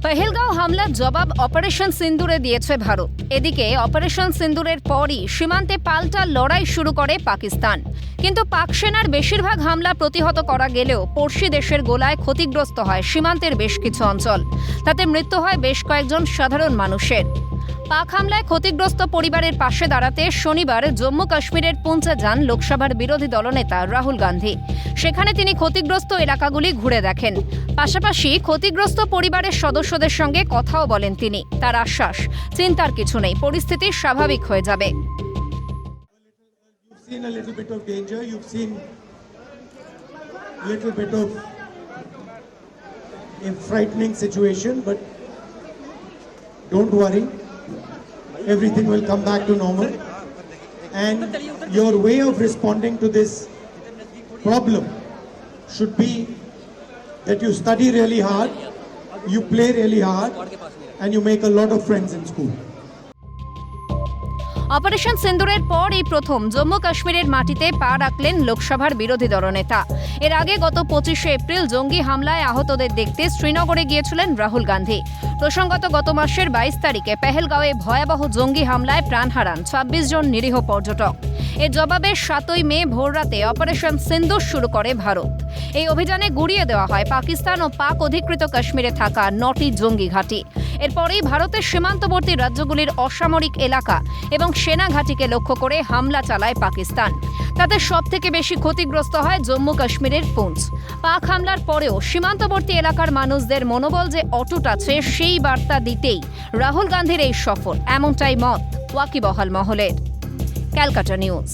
পহেলগাঁও হামলার জবাব অপারেশন সিন্দুরে দিয়েছে ভারত। এদিকে অপারেশন সিন্দুরের পরই সীমান্তে পাল্টা লড়াই শুরু করে পাকিস্তান। কিন্তু পাক সেনার বেশিরভাগ হামলা প্রতিহত করা গেলেও পড়শি দেশের গোলায় ক্ষতিগ্রস্ত হয় সীমান্তের বেশ কিছু অঞ্চল। তাতে মৃত্যু হয় বেশ কয়েকজন সাধারণ মানুষের। পাক হামলায় ক্ষতিগ্রস্ত পরিবারের পাশে দাঁড়াতে শনিবার জম্মু কাশ্মীরের পুঞ্চে যান লোকসভার বিরোধী দলনেতা রাহুল গান্ধী। সেখানে তিনি ক্ষতিগ্রস্ত এলাকাগুলি ঘুরে দেখেন। পাশাপাশি ক্ষতিগ্রস্ত পরিবারের সদস্যদের সঙ্গে কথাও বলেন তিনি। তার আশ্বাস, চিন্তার কিছু নেই, পরিস্থিতি স্বাভাবিক হয়ে যাবে। Seen a little bit of danger, you've seen a little bit of a frightening situation, but don't worry, everything will come back to normal. And your way of responding to this problem should be that you study really hard, you play really hard, and you make a lot of friends in school. Operation সিন্দুরের পর এই প্রথম জম্মু কাশ্মীরের মাটিতে পা রাখলেন লোকসভার বিরোধী দলনেতা। এর আগে গত 25শে এপ্রিল জঙ্গি হামলায় আহতদের দেখতে শ্রীনগরে গিয়েছিলেন রাহুল গান্ধী। প্রসঙ্গত গত মাসের 22 তারিখে পেহেলগাঁওয়ে ভয়াবহ জঙ্গি হামলায় প্রাণ হারান 26 জন নিরীহ পর্যটক। এর জবাবে 7ই মে ভোররাতে অপারেশন সিন্দুর শুরু করে ভারত। এই অভিযানে গুড়িয়ে দেওয়া হয় পাকিস্তান ও পাক অধিকৃত কাশ্মীরে থাকা 9টি জঙ্গি ঘাঁটি। এরপরেই ভারতের সীমান্তবর্তী রাজ্যগুলির অসামরিক এলাকা এবং সেনা ঘাঁটিকে লক্ষ্য করে হামলা চালায় পাকিস্তান। তাতে সবথেকে বেশি ক্ষতিগ্রস্ত হয় জম্মু কাশ্মীরের পুঞ্চ। পাক হামলার পরেও সীমান্তবর্তী এলাকার মানুষদের মনোবল যে অটুট আছে সেই বার্তা দিতেই রাহুল গান্ধীর এই সফর, এমনটাই মত ওয়াকিবহাল মহলের। ক্যালকাটা নিউজ।